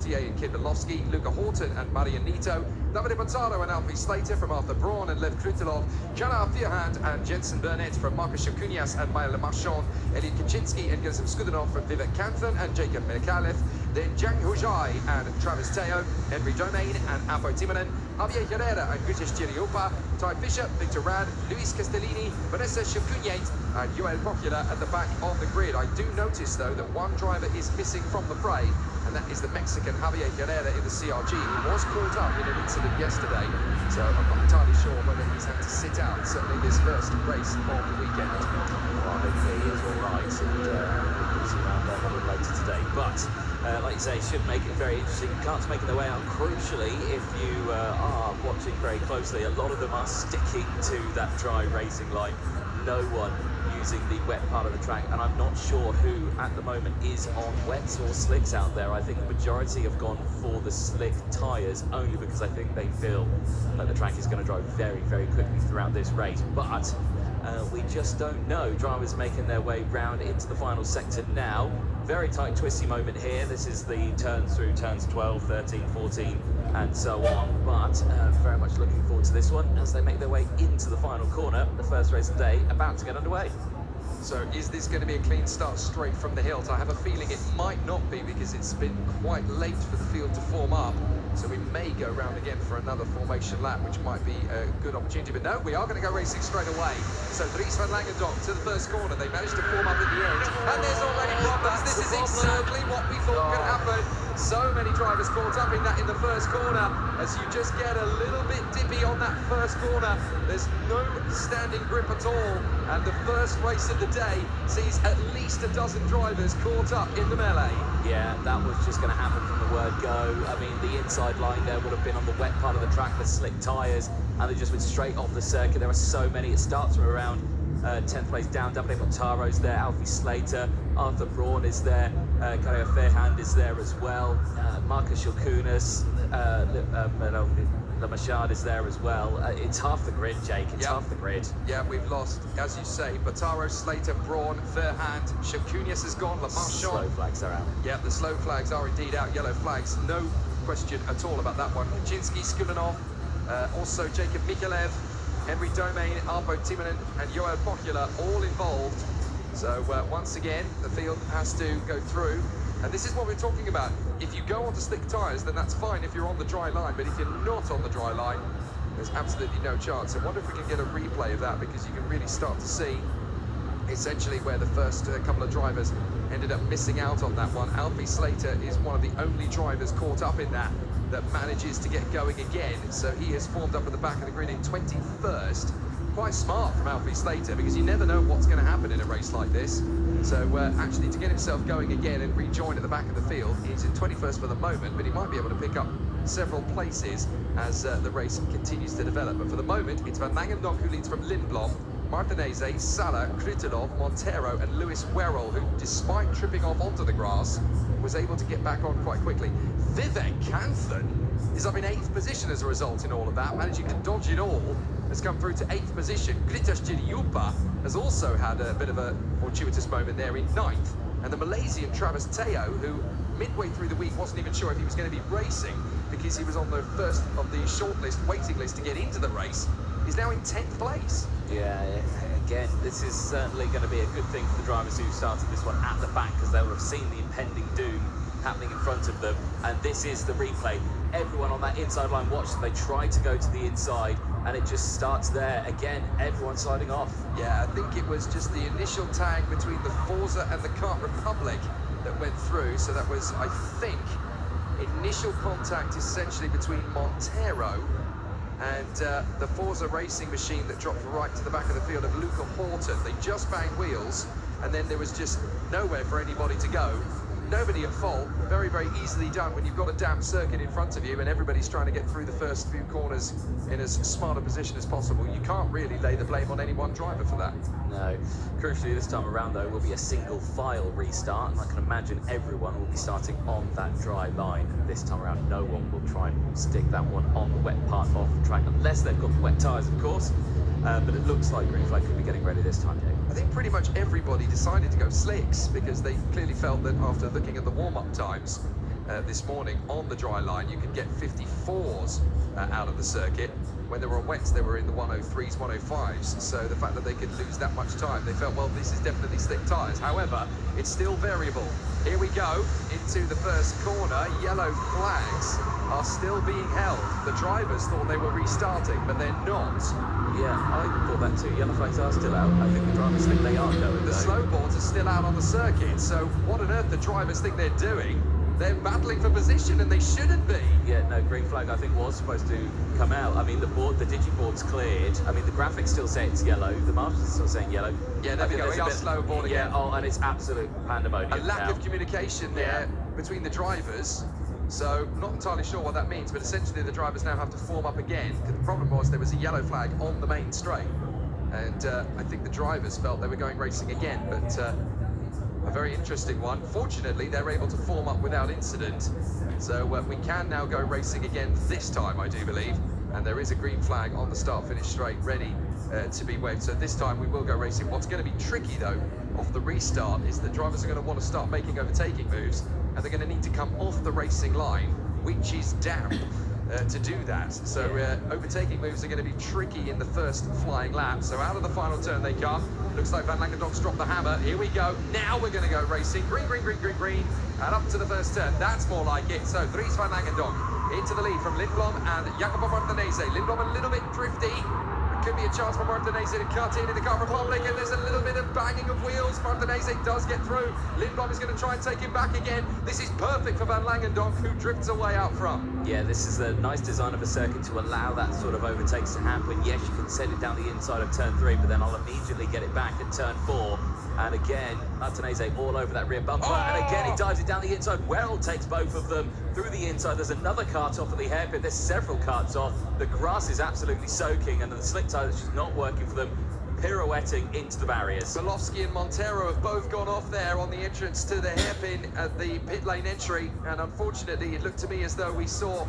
Teoh and Kibelowski, Luca Horton and Marianito, Davide Bozzaro and Alfie Slater from Arthur Braun and Lev Krutilov, Jana Fierhand and Jensen Burnett from Marcus Chacunias and Maya Lemarchand, Elliot Kaczynski and Gerasim Skudanov from Vivek Kanthan and Jacob Mikalev, then Zhang Hujai and Travis Teoh, Henry Domain and Apo Timonen, Javier Herrera and Gutesh Chiriupa, Ty Fisher, Victor Rad, Luis Castellini, Vanessa Chacuniate and Joel Bocula at the back of the grid. I do notice though that one driver is missing from the fray, and that is the Mexican Javier Herrera in the CRG. He was caught up in an incident yesterday, so I'm not entirely sure whether he's had to sit out, certainly this first race of the weekend. Well, hopefully he is all right, and we'll see around there a little later today. But like you say, should make it very interesting. Carts making their way out. Crucially, if you are watching very closely, a lot of them are sticking to that dry racing line. No one using the wet part of the track, and I'm not sure who at the moment is on wets or slicks out there. I think the majority have gone for the slick tyres only because I think they feel that the track is going to drive very, very quickly throughout this race. But we just don't know. Drivers making their way round into the final sector now. Very tight, twisty moment here. This is the turns through turns 12, 13, 14, and so on. But very much looking forward to this one as they make their way into the final corner. The first race of the day about to get underway. So is this going to be a clean start straight from the hilt? I have a feeling it might not be because it's been quite late for the field to form up. So we may go round again for another formation lap, which might be a good opportunity. But no, we are going to go racing straight away. So Dries van Langendonk to the first corner. They managed to form up in the end. And there's already problems. This is exactly what we thought could happen. So many drivers caught up in that in the first corner. As you just get a little bit dippy on that first corner, there's no standing grip at all. And the first race of the day sees at least a dozen drivers caught up in the melee. Yeah, that was just going to happen from the word go. I mean, the inside line there would have been on the wet part of the track, the slick tyres, and they just went straight off the circuit. There are so many. It starts from around 10th place down. Davide Montaro's there, Alfie Slater, Arthur Braun is there, Karia Fairhand is there as well, Marcus Chacunias, Lemarchand is there as well. It's half the grid, Jake. It's half the grid. Yeah, we've lost, as you say, Bottaro, Slater, Braun, Fairhand, Chacunias has gone, Lemarchand. Slow flags are out. Yeah, the slow flags are indeed out, yellow flags. No question at all about that one. Kaczynski, Skudanov, also Jacob Mikalev, Henry Domain, Arpo Timonen and Joel Bocula all involved. So once again, the field has to go through. And this is what we're talking about. If you go onto slick tyres, then that's fine if you're on the dry line. But if you're not on the dry line, there's absolutely no chance. I wonder if we can get a replay of that, because you can really start to see essentially where the first couple of drivers ended up missing out on that one. Alfie Slater is one of the only drivers caught up in that manages to get going again. So he has formed up at the back of the grid in 21st. Quite smart from Alfie Slater, because you never know what's going to happen in a race like this. So actually to get himself going again and rejoin at the back of the field, he's in 21st for the moment, but he might be able to pick up several places as the race continues to develop. But for the moment, it's Van Langendonk who leads from Lindblom, Martinez, Sala, Krutilov, Montero and Lewis Werrell, who, despite tripping off onto the grass, was able to get back on quite quickly. Vivek Kanthan is up in 8th position as a result in all of that, managing to dodge it all, has come through to 8th position. Gutesh Chiriupa has also had a bit of a fortuitous moment there in 9th. And the Malaysian Travis Teoh, who midway through the week wasn't even sure if he was going to be racing because he was on the first of the shortlist waiting list to get into the race, is now in 10th place. Yeah, again, this is certainly going to be a good thing for the drivers who started this one at the back, because they will have seen the impending doom happening in front of them. And this is the replay. Everyone on that inside line watched. They tried to go to the inside, and it just starts there. Again, everyone sliding off. Yeah, I think it was just the initial tag between the Forza and the Kart Republic that went through. So that was, I think, initial contact essentially between Montero and the Forza racing machine that dropped right to the back of the field of Luca Horton. They just banged wheels, and then there was just nowhere for anybody to go. Nobody at fault. Very, very easily done when you've got a damp circuit in front of you and everybody's trying to get through the first few corners in as smart a position as possible. You can't really lay the blame on any one driver for that. No. Crucially, this time around, though, will be a single file restart, and I can imagine everyone will be starting on that dry line. This time around, no one will try and stick that one on the wet part of the track, unless they've got the wet tyres, of course. But it looks like green flag could be getting ready this time, Jake. I think pretty much everybody decided to go slicks because they clearly felt that after looking at the warm-up times this morning on the dry line. You could get 54s out of the circuit. When they were on wets, they were in the 103s, 105s. So the fact that they could lose that much time, they felt, well, this is definitely slick tyres. However, it's still variable. Here we go into the first corner. Yellow flags are still being held. The drivers thought they were restarting, but they're not. Yeah, I thought that too. Yellow flags are still out. I think the drivers think they are going. The slow boards are still out on the circuit. So what on earth the drivers think they're doing? They're battling for position, and they shouldn't be. Yeah, no, green flag I think was supposed to come out. I mean, the digiboard's cleared. I mean, the graphics still say it's yellow. The marshals are still saying yellow. Yeah, there we go. We are slow board again. Yeah, oh, and it's absolute pandemonium. A lack of communication there between the drivers. So not entirely sure what that means, but essentially the drivers now have to form up again. The problem was there was a yellow flag on the main straight, and I think the drivers felt they were going racing again, but a very interesting one. Fortunately, they're able to form up without incident, so we can now go racing again this time, I do believe, and there is a green flag on the start-finish straight ready to be waved, so this time we will go racing. What's going to be tricky, though, off the restart is the drivers are going to want to start making overtaking moves, and they're going to need to come off the racing line, which is damp, to do that. So overtaking moves are going to be tricky in the first flying lap. So out of the final turn they come. Looks like Van Langendonck's dropped the hammer. Here we go. Now we're going to go racing. Green, green, green, green, green. And up to the first turn. That's more like it. So Dries Van Langendonck into the lead from Lindblom and Jacopo Martinez. Lindblom a little bit drifty. Could be a chance for Martinez to cut in the car Republic, and there's a little bit of banging of wheels. Martinez does get through. Lindblom is going to try and take him back again. This is perfect for Van Langendonck, who drifts away out front. Yeah, this is a nice design of a circuit to allow that sort of overtakes to happen. Yes, you can send it down the inside of turn 3, but then I'll immediately get it back at turn 4. And again, Martinez all over that rear bumper. And again, he dives it down the inside. Werrell takes both of them through the inside. There's another kart off of the hairpin. There's several karts off. The grass is absolutely soaking, and the slick tyre is just not working for them, pirouetting into the barriers. Belowski and Montero have both gone off there on the entrance to the hairpin at the pit lane entry, and unfortunately it looked to me as though we saw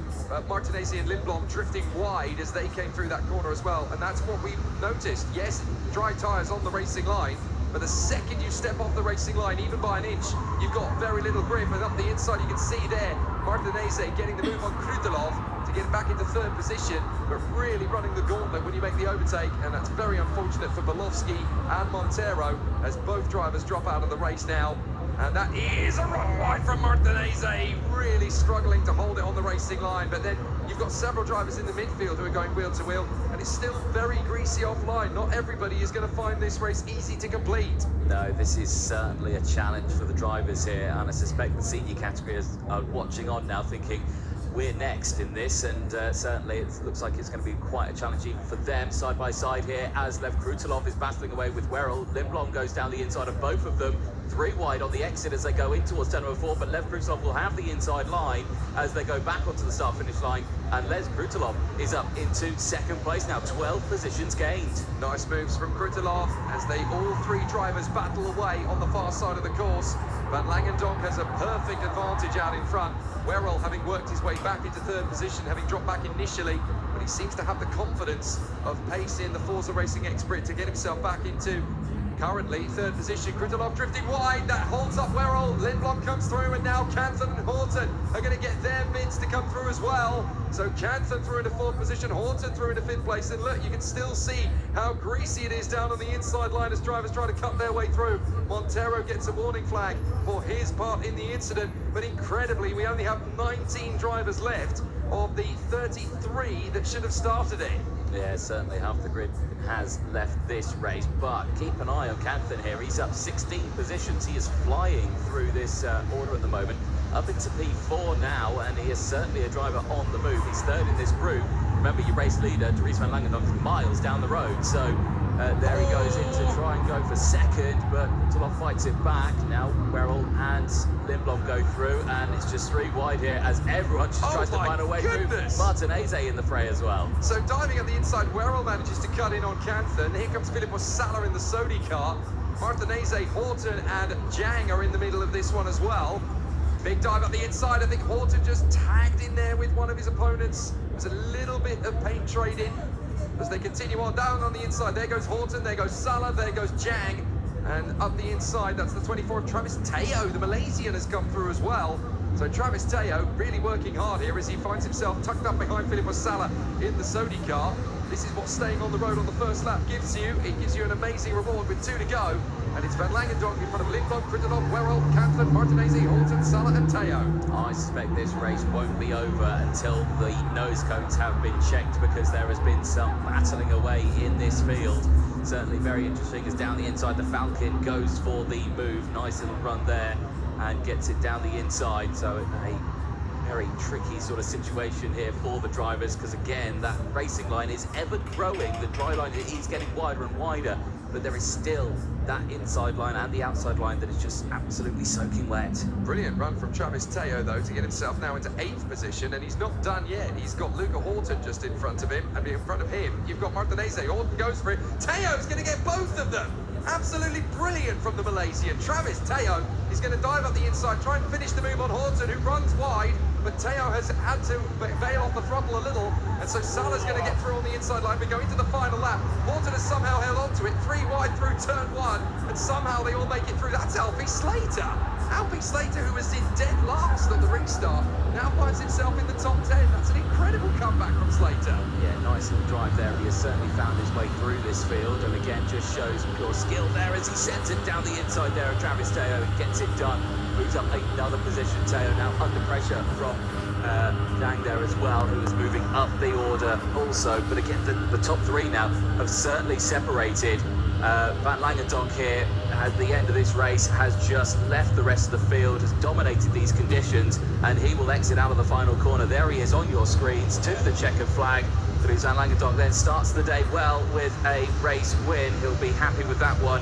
Martinez and Lindblom drifting wide as they came through that corner as well, and that's what we've noticed. Yes, dry tyres on the racing line, but the second you step off the racing line, even by an inch, you've got very little grip, and up the inside you can see there Martinez getting the move on Krutelov to get back into third position, but really running the gauntlet when you make the overtake, and that's very unfortunate for Belowski and Montero as both drivers drop out of the race now. And that is a run wide from Martinez, really struggling to hold it on the racing line. But then you've got several drivers in the midfield who are going wheel to wheel, and it's still very greasy offline. Not everybody is going to find this race easy to complete. No, this is certainly a challenge for the drivers here, and I suspect the senior categories are watching on now thinking, we're next in this, and certainly it looks like it's going to be quite a challenge even for them. Side by side here as Lev Krutelov is battling away with Werrell. Lindblom goes down the inside of both of them. 3 wide on the exit as they go in towards turn number 4, but Lev Krutelov will have the inside line as they go back onto the start-finish line, and Les Krutelov is up into second place now, 12 positions gained. Nice moves from Krutelov as they all 3 drivers battle away on the far side of the course. Van Langendonck has a perfect advantage out in front. Werrell having worked his way back into third position, having dropped back initially, but he seems to have the confidence of pace in the Forza Racing Expert to get himself back into currently third position. Krutelov drifting wide, that holds up Werrell. Lindblom comes through, and now Canthon and Horton are going to get their bids to come through as well. So Canthon through into fourth position, Horton through into fifth place, and look, you can still see how greasy it is down on the inside line as drivers try to cut their way through. Montero gets a warning flag for his part in the incident, but incredibly, we only have 19 drivers left of the 33 that should have started it. Yeah, certainly half the grid has left this race, but keep an eye on Canthon here. He's up 16 positions. He is flying through this order at the moment, up into P4 now, and he is certainly a driver on the move. He's third in this group. Remember, your race leader, Dries Van Langendonck, is miles down the road, so there he goes in to try and go for second, but Krutelov fights it back. Now Werrell and Lindblom go through, and it's just 3 wide here as everyone just tries to find a way through. Martinez in the fray as well. So diving at the inside, Werrell manages to cut in on Canthon. Here comes Filippo Sala in the Sodi car. Martinez, Horton and Jang are in the middle of this one as well. Big dive up the inside. I think Horton just tagged in there with one of his opponents. There's a little bit of paint trading as they continue on down on the inside. There goes Horton, there goes Sala, there goes Jang. And up the inside, that's the 24th, Travis Teoh, the Malaysian, has come through as well. So Travis Teoh really working hard here as he finds himself tucked up behind Filippo Sala in the Sodi car. This is what staying on the road on the first lap gives you. It gives you an amazing reward with 2 to go. And it's Van Langendonk in front of Lindblom, Kritonov, Werrell, Cantlin, Martinez, Horton, Sala and Teoh. I suspect this race won't be over until the nose cones have been checked, because there has been some battling away in this field. Certainly very interesting as down the inside the Falcon goes for the move. Nice little run there and gets it down the inside. So a very tricky sort of situation here for the drivers, because again, that racing line is ever growing. The dry line is getting wider and wider, but there is still that inside line and the outside line that is just absolutely soaking wet. Brilliant run from Travis Teoh, though, to get himself now into 8th position, and he's not done yet. He's got Luca Horton just in front of him, and in front of him, you've got Martinez. Horton goes for it. Teoh's going to get both of them. Absolutely brilliant from the Malaysian. Travis Teoh is going to dive up the inside, try and finish the move on Horton, who runs wide, but Teoh has had to bail off the throttle a little, and so Sala's going to get through on the inside line. We're going to the final lap. Horton has somehow held on to it, 3 wide through turn 1, and somehow they all make it through. That's Alfie Slater. Alfie Slater, who was in dead last at the restart, now finds himself in the top 10. That's an incredible comeback from Slater. Yeah, nice little drive there. He has certainly found his way through this field, and again, just shows pure skill there as he sends it down the inside there of Travis Teoh and gets it done. Moves up another position. Teoh now under pressure from Zhang there as well, who is moving up the order also. But again, the top 3 now have certainly separated. Van Langendonk here at the end of this race has just left the rest of the field, has dominated these conditions, and he will exit out of the final corner. There he is on your screens to the checkered flag. But Van Langendonk then starts the day well with a race win. He'll be happy with that one.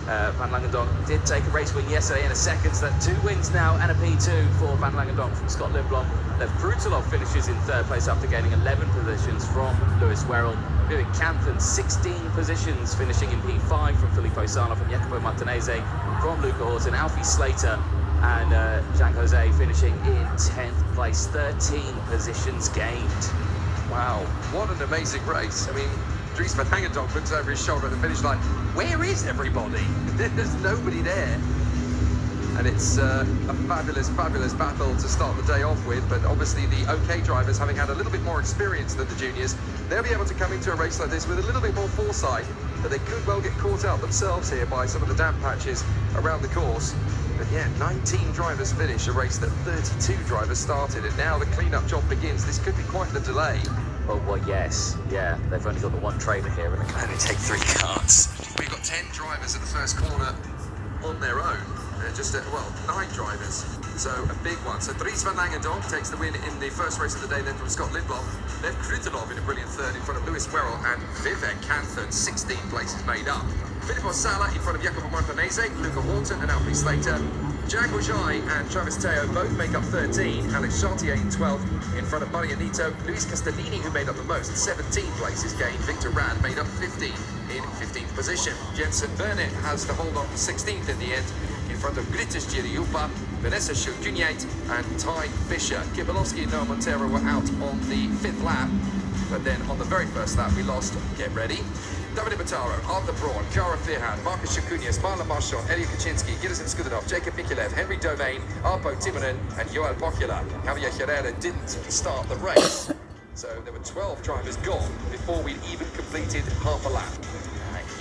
Van Langendonk did take a race win yesterday in a second, so that's 2 wins now and a P2 for Van Langendonk from Scott Lindblom. Lev Krutelov finishes in 3rd place after gaining 11 positions from Lewis Werrell. Vivek Cantlin 16 positions, finishing in P5 from Filippo Sala, from Jacopo Martinez, from Luca Horton, Alfie Slater and Jean Jose finishing in 10th place, 13 positions gained. Wow, what an amazing race. I mean, Dries Van Langendonk looks over his shoulder at the finish line. Where is everybody? There's nobody there. And it's a fabulous, fabulous battle to start the day off with. But obviously the OK drivers, having had a little bit more experience than the juniors, they'll be able to come into a race like this with a little bit more foresight. But they could well get caught out themselves here by some of the damp patches around the course. But yeah, 19 drivers finish a race that 32 drivers started. And now the clean-up job begins. This could be quite the delay. Oh, well, yes. Yeah, they've only got the 1 trailer here and they can only take 3 cars. We've got 10 drivers at the first corner on their own. Well, 9 drivers. So a big one. So Dries Van Langendonk takes the win in the first race of the day, then from Scott Lindblom. Lev Krutelov in a brilliant 3rd in front of Lewis Werrell, and Vivek Cantlin, 16 places made up. Filippo Sala in front of Jacopo Martinez, Luca Horton and Alfie Slater. Zhang Jose and Travis Teoh both make up 13. Alex Chartier in 12th in front of Marianito. Luis Castellini, who made up the most, 17 places gained. Victor Rad made up 15 in 15th position. Jensen Burnett has to hold on for 16th in the end, in front of Gritis Giriupa, Vanessa Shulguniate and Ty Fisher. Kibalowski and Noah Montero were out on the 5th lap, but then on the very first lap we lost, get ready, Davide Bataro, Arthur Braun, Cara Firhan, Marcus Shakunia, Marla Marchand, Elia Kaczynski, Gilles Skudinov, Jacob Mikulev, Henry Domain, Arpo Timonen and Joel Bokula. Javier Herrera didn't start the race, so there were 12 drivers gone before we'd even completed half a lap.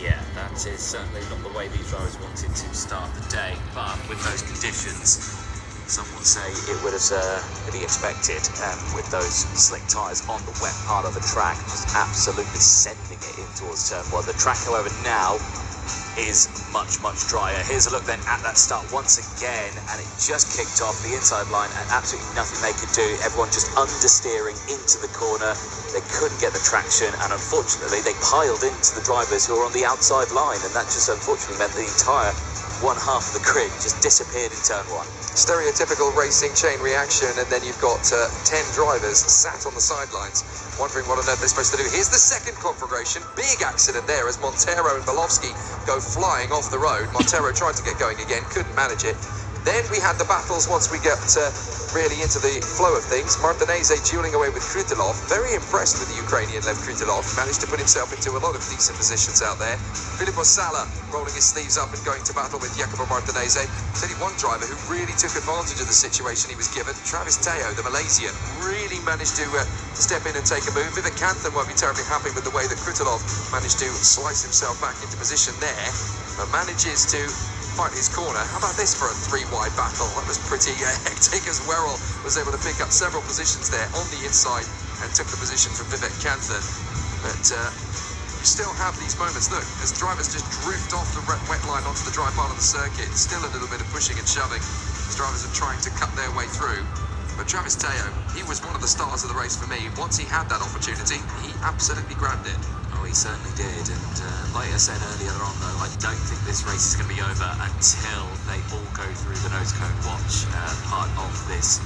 Yeah, that is certainly not the way these drivers wanted to start the day, but with those conditions, some would say it would have really expected, with those slick tyres on the wet part of the track, just absolutely sending it in towards turn 1. The track, however, now is much, much drier. Here's a look then at that start once again, and it just kicked off the inside line and absolutely nothing they could do. Everyone just understeering into the corner. They couldn't get the traction, and unfortunately they piled into the drivers who were on the outside line, and that just unfortunately meant the entire one half of the grid just disappeared in turn 1. Stereotypical racing chain reaction, and then you've got 10 drivers sat on the sidelines wondering what on earth they're supposed to do. Here's the second conflagration. Big accident there as Montero and Belovsky go flying off the road. Montero tried to get going again, couldn't manage it. Then we had the battles once we get really into the flow of things. Martinez dueling away with Krutylov. Very impressed with the Ukrainian Lev Krutylov. Managed to put himself into a lot of decent positions out there. Filippo Sala rolling his sleeves up and going to battle with Jacopo Martinez. There's only one driver who really took advantage of the situation he was given. Travis Teoh, the Malaysian, really managed to step in and take a move. Vivek Kanthan won't be terribly happy with the way that Krutylov managed to slice himself back into position there, but manages to fight his corner. How about this for a 3-wide battle? That was pretty hectic, as Werrell was able to pick up several positions there on the inside and took the position from Vivek Kanthan. But you still have these moments, look, as drivers just drift off the wet line onto the dry part of the circuit. Still a little bit of pushing and shoving as drivers are trying to cut their way through. But Travis Teoh, he was one of the stars of the race for me. Once he had that opportunity, he absolutely grabbed it. Oh, he certainly did. And like I said earlier on, though, I don't think this race is going to be over until they all go through the nose cone watch part of this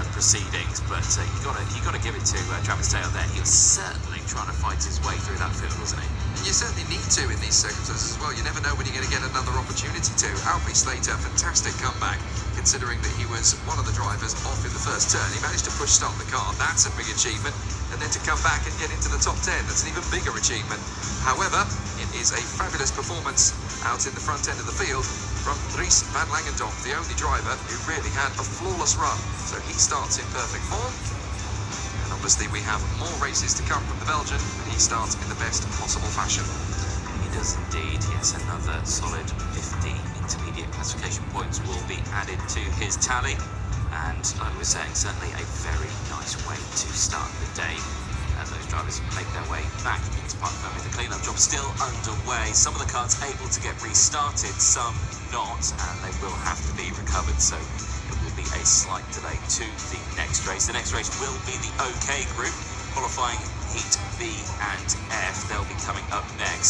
proceedings. But you got to give it to Travis Teoh there. He was certainly trying to fight his way through that field, wasn't he? You certainly need to in these circumstances as well. You never know when you're going to get another opportunity to. Alfie Slater, fantastic comeback, considering that he was one of the drivers off in the first turn. He managed to push start the car. That's a big achievement. And then to come back and get into the top 10, that's an even bigger achievement. However, it is a fabulous performance out in the front end of the field from Dries van Langendonk, the only driver who really had a flawless run. So he starts in perfect form. And obviously we have more races to come from the Belgian, and he starts in the best possible fashion. He does indeed. Yes, another solid 15 intermediate classification points will be added to his tally. And like we were saying, certainly a very nice way to start the day as those drivers make their way back into Park Fermé. The clean-up job still underway. Some of the cars able to get restarted, some not, and they will have to be recovered. So it will be a slight delay to the next race. The next race will be the OK group, qualifying Heat B and F. They'll be coming up next.